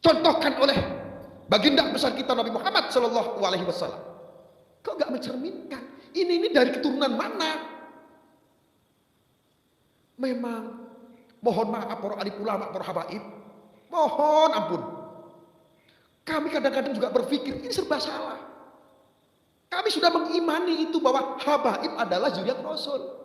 contohkan oleh baginda besar kita Nabi Muhammad Shallallahu Alaihi Wasallam. Kok nggak mencerminkan ini dari keturunan mana? Memang mohon maaf para alim ulama, para habaib, mohon ampun. Kami kadang-kadang juga berpikir ini serba salah. Kami sudah mengimani itu bahwa habaib adalah zuriat Rasul.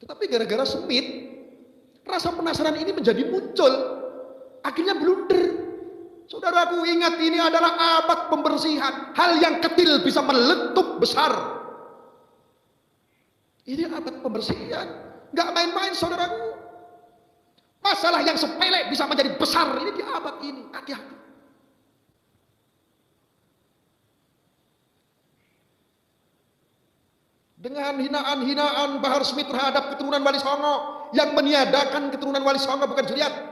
Tetapi gara-gara semit, rasa penasaran ini menjadi muncul. Akhirnya blunder. Saudaraku, ingat ini adalah abad pembersihan. Hal yang kecil bisa meletup besar. Ini abad pembersihan. Gak main-main saudaraku. Masalah yang sepele bisa menjadi besar. Ini di abad ini. Hati-hati. Dengan hinaan-hinaan Bahar Smith terhadap keturunan Wali Songo, yang meniadakan keturunan Wali Songo bukan zuriat.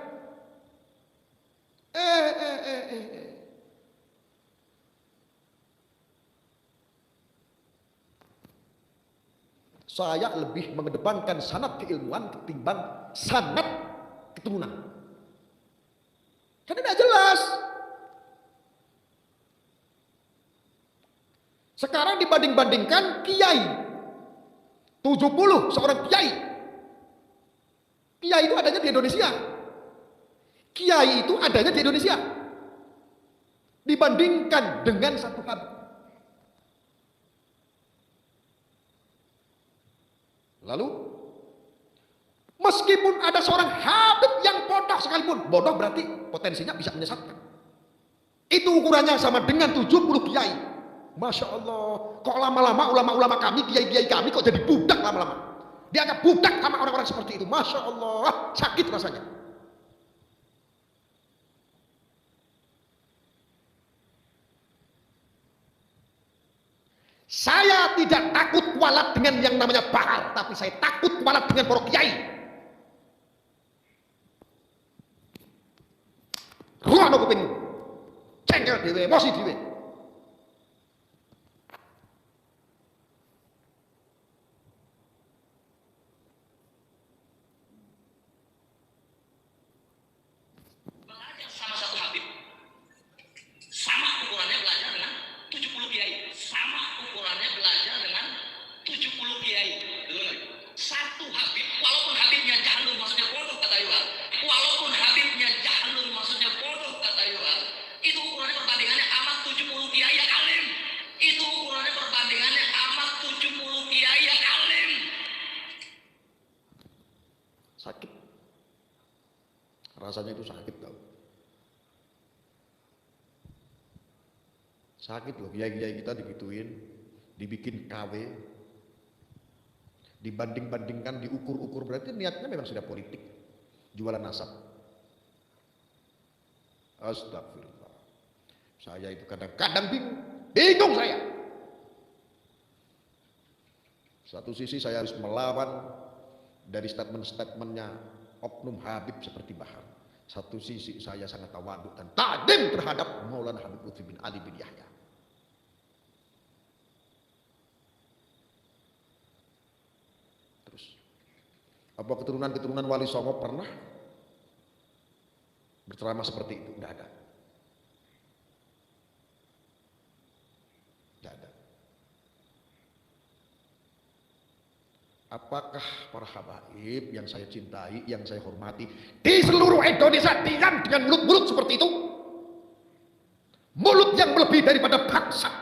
Saya lebih mengedepankan sanad keilmuan ketimbang sanad keturunan. Karena tidak jelas. Sekarang dibanding-bandingkan kiai 70 seorang kiai. Kiai itu adanya di Indonesia. Kiai itu adanya di Indonesia. Dibandingkan dengan satu habib. Lalu meskipun ada seorang habib yang bodoh sekalipun, bodoh berarti potensinya bisa menyesatkan. Itu ukurannya sama dengan 70 kiai. Masya Allah, kok lama-lama ulama-ulama kami, kiai-kiai kami kok jadi budak lama-lama. Dianggap budak sama orang-orang seperti itu. Masya Allah, sakit rasanya. Saya tidak takut kualat dengan yang namanya Bahar, tapi saya takut kualat dengan para kiai. Ruang kuping, cengkel dewe, emosi dewe. Sakit. Rasanya itu sakit tau. Sakit loh, kiai-kiai kita digituin, dibikin KW, dibanding-bandingkan, diukur-ukur, berarti niatnya memang sudah politik, jualan nasab. Astagfirullah. Saya itu kadang-kadang bingung saya. Satu sisi saya harus melawan dari statement-statementnya oknum Habib seperti Bahar. Satu sisi saya sangat tawaduk dan takdim terhadap Maulana Habib Lutfi bin Ali bin Yahya. Terus, apa keturunan-keturunan Wali Songo pernah berceramah seperti itu? Tidak ada. Tidak ada. Apakah para habaib yang saya cintai, yang saya hormati di seluruh Indonesia diam dengan mulut-mulut seperti itu? Mulut yang lebih daripada bangsa.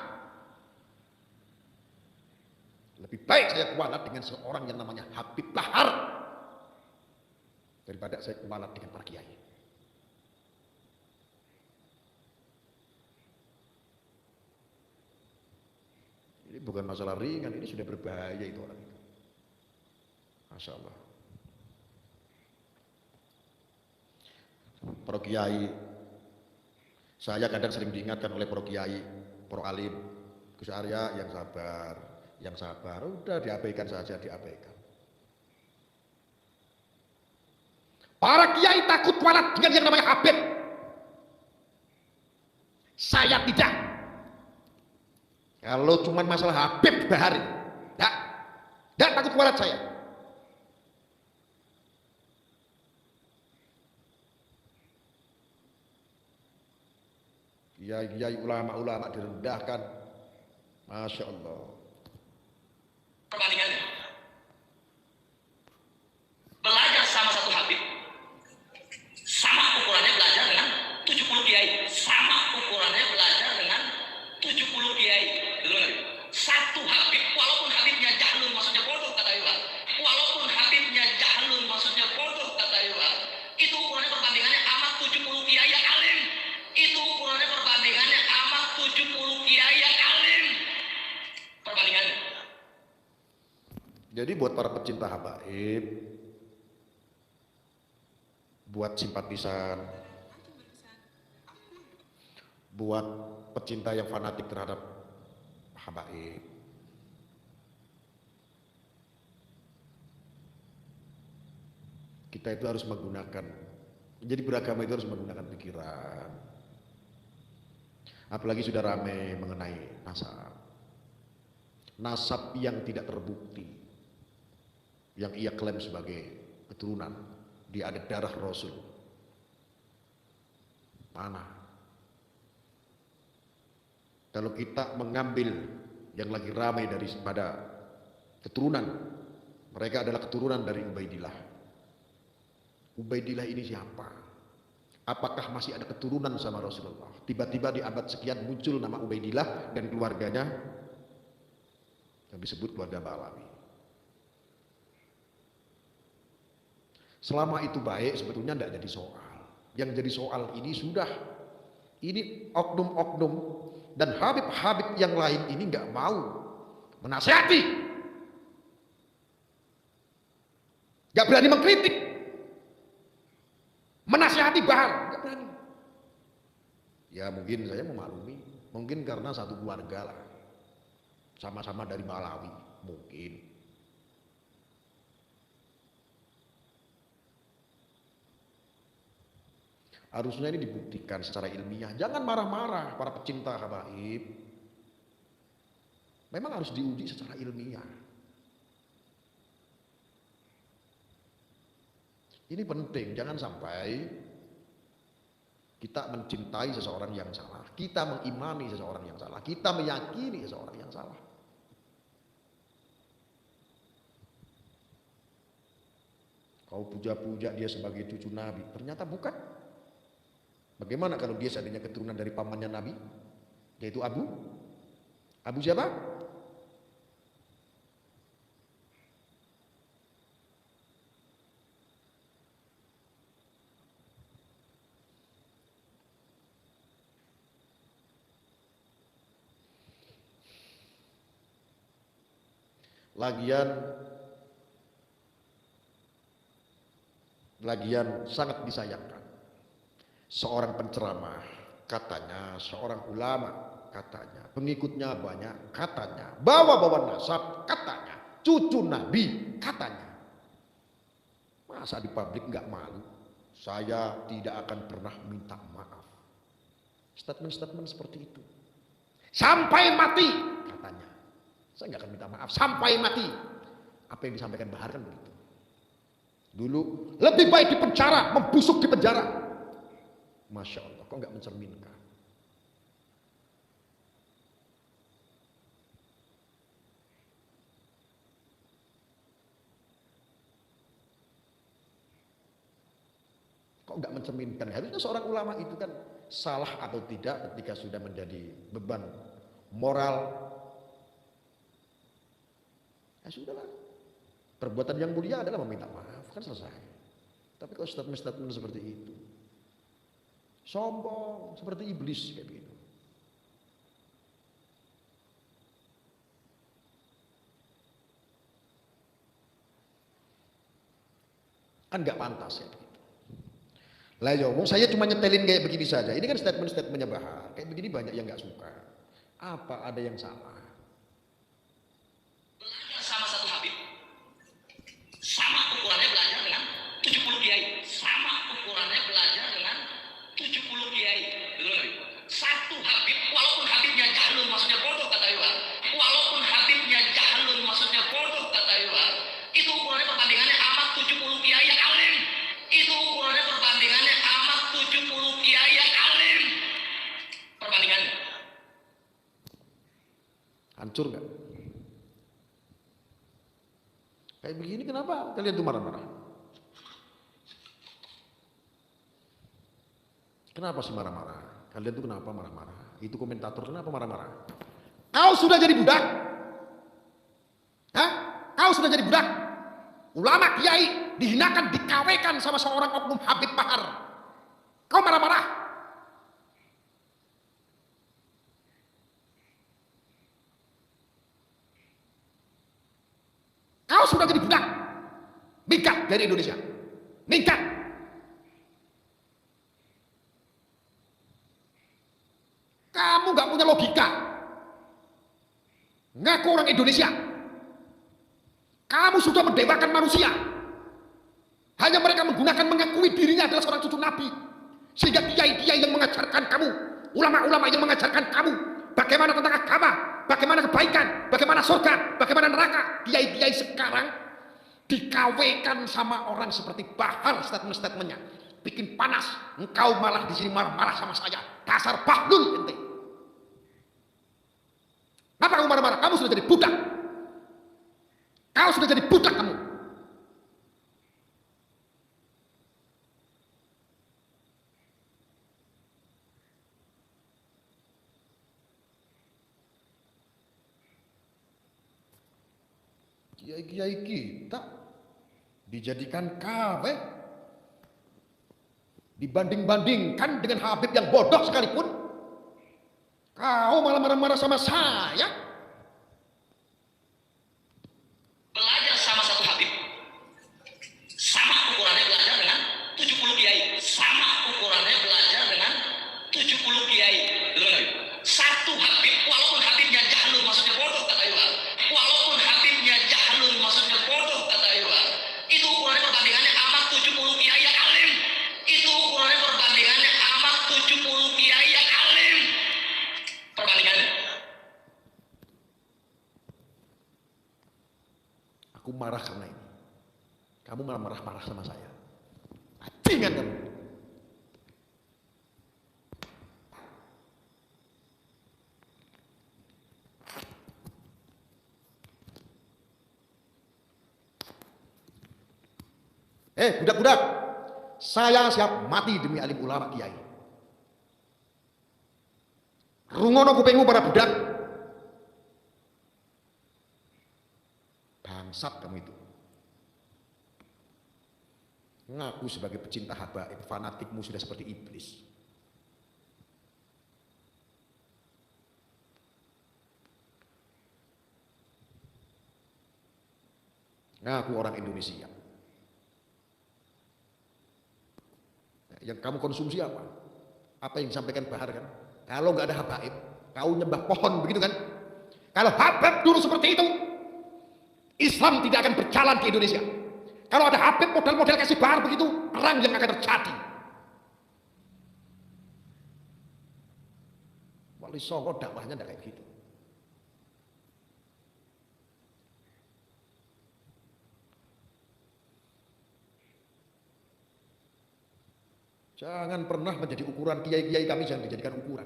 Lebih baik saya kualat dengan seorang yang namanya Habib Bahar daripada saya kualat dengan para kiai. Ini bukan masalah ringan, ini sudah berbahaya itu orang itu. Masya Allah. Para kiai, saya kadang sering diingatkan oleh para kiai, para alim, Gus Arya yang sabar, udah diabaikan saja, diabaikan. Para kiai takut kualat dengan yang namanya Habib. Saya tidak. Kalau cuma masalah Habib Bahari, tidak takut kualat saya. Kiai-kiai ulama-ulama direndahkan, Masya Allah. Perbandingannya, belajar sama satu Habib, sama ukurannya belajar dengan 70 kiai, sama ukurannya belajar dengan 70 kiai. Satu Habib, walaupun Habibnya jahlun maksudnya bodoh kata Iwan, walaupun Habibnya jahlun maksudnya bodoh kata Iwan, itu ukurannya perbandingannya amat 70 kiai yang alim. Itu ukurannya perbandingannya amat 70 kiai yang alim. Perbandingannya. Jadi buat para pecinta habaib, buat simpatisan, buat pecinta yang fanatik terhadap habaib, kita itu harus menggunakan, jadi beragama itu harus menggunakan pikiran. Apalagi sudah ramai mengenai nasab yang tidak terbukti, yang ia klaim sebagai keturunan, dia ada darah Rasul. Mana? Kalau kita mengambil yang lagi ramai daripada keturunan, mereka adalah keturunan dari Ubaidillah. Ubaidillah ini siapa? Apakah masih ada keturunan sama Rasulullah? Tiba-tiba di abad sekian muncul nama Ubaidillah dan keluarganya yang disebut keluarga Ba'alawi. Selama itu baik, sebetulnya tidak jadi soal. Yang jadi soal ini sudah, ini oknum-oknum dan habib-habib yang lain ini nggak mau menasihati, nggak berani mengkritik, menasihati Bahar, nggak berani. Ya mungkin saya memaklumi, mungkin karena satu keluarga lah, sama-sama dari Ba'alawi, mungkin. Harusnya ini dibuktikan secara ilmiah. Jangan marah-marah para pecinta habaib. Memang harus diuji secara ilmiah. Ini penting, jangan sampai kita mencintai seseorang yang salah, kita mengimani seseorang yang salah, kita meyakini seseorang yang salah. Kau puja-puja dia sebagai cucu Nabi, ternyata bukan. Bagaimana kalau dia seandainya keturunan dari pamannya Nabi, yaitu Abu siapa? Lagian sangat disayangkan. Seorang penceramah katanya, seorang ulama katanya, pengikutnya banyak katanya, bawa-bawa nasab katanya, cucu Nabi katanya. Masa di publik nggak malu? Saya tidak akan pernah minta maaf. Statement-statement seperti itu. Sampai mati katanya. Saya nggak akan minta maaf sampai mati. Apa yang disampaikan Bahar kan begitu. Dulu lebih baik di penjara, membusuk di penjara. Masya Allah, kok nggak mencerminkan? Kok nggak mencerminkan? Harusnya seorang ulama itu kan salah atau tidak ketika sudah menjadi beban moral. Ya sudahlah. Perbuatan yang mulia adalah meminta maaf, kan selesai. Tapi kalau statement-statement seperti itu, sombong seperti iblis kayak begitu. Kan nggak pantas ya begitu. Lah ya, saya cuma nyetelin kayak begini saja. Ini kan statement-statementnya Bahar. Kayak begini banyak yang nggak suka. Apa ada yang salah? Belajar sama satu Habib, sama ukurannya belajar dengan 70 kiai, sama ukurannya belajar dengan 70 kiai. Satu Habib, walaupun Habibnya jahlun maksudnya bodoh kata Iwan, Hancur nggak? Kayak begini kenapa kalian tuh marah-marah? Kenapa sih marah-marah? Kalian tuh kenapa marah-marah? Itu komentator kenapa marah-marah? Kau sudah jadi budak? Hah? Kau sudah jadi budak? Ulama kiai dihinakan, dikawekan sama seorang oknum Habib Bahar. Kau marah-marah? Kau sudah jadi budak? Minggat dari Indonesia. Minggat. Kamu gak punya logika. Ngaku orang Indonesia. Kamu sudah mendewakan manusia. Hanya mereka menggunakan mengakui dirinya adalah seorang cucu Nabi. Sehingga kiai-kiai yang mengajarkan kamu, ulama-ulama yang mengajarkan kamu bagaimana tentang agama, bagaimana kebaikan, bagaimana surga, bagaimana neraka, kiai-kiai sekarang dikawekan sama orang seperti Bahar statement-statementnya. Bikin panas. Engkau malah di sini marah-marah sama saya. Dasar bahlul ente. Kenapa kamu marah-marah? Kamu sudah jadi budak. Kau sudah jadi budak kamu. Kiai-kiai kita dijadikan kafir, dibanding-bandingkan dengan Habib yang bodoh sekalipun. Kau malah marah-marah sama saya. Belajar sama satu Habib, sama ukurannya belajar dengan 70 kiai. Sama ukurannya belajar dengan 70 kiai. Satu Habib, walaupun Habibnya jahlul maksudnya bodoh kata Yuhal. Walaupun Habibnya jahlul maksudnya bodoh kata Yuhal. Itu ukurannya perbandingannya amat 70 kiai yang alim. Itu ukurannya perbandingannya amat 70 kiai yang alim. Perbandingannya. Aku marah karena ini. Kamu malah marah-marah sama saya. Bajingan kamu. Budak-budak, saya siap mati demi alim ulama kiai. Rungono kupingmu para budak. Bangsat kamu itu. Ngaku sebagai pecinta habaib, fanatikmu sudah seperti iblis. Ngaku orang Indonesia. Yang kamu konsumsi apa? Apa yang disampaikan Bahar kan? Kalau nggak ada habaib, kau nyembah pohon begitu kan? Kalau habaib dulu seperti itu, Islam tidak akan berjalan di Indonesia. Kalau ada Habib model-model kasih Bahar begitu, perang yang akan terjadi. Wali Songo dakwahnya tidak kayak begitu. Jangan pernah menjadi ukuran kiai-kiai kami, jangan dijadikan ukuran.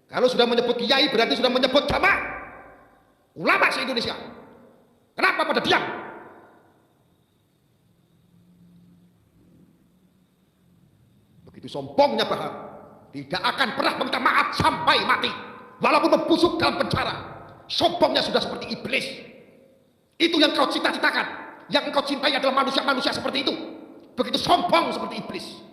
Kalau sudah menyebut kiai berarti sudah menyebut jamaah ulama se-Indonesia. Kenapa pada diam? Begitu sombongnya Bahar, tidak akan pernah meminta maaf sampai mati, walaupun membusuk dalam penjara. Sombongnya sudah seperti iblis. Itu yang kau cita-citakan. Yang engkau cintai adalah manusia-manusia seperti itu. Begitu sombong seperti iblis.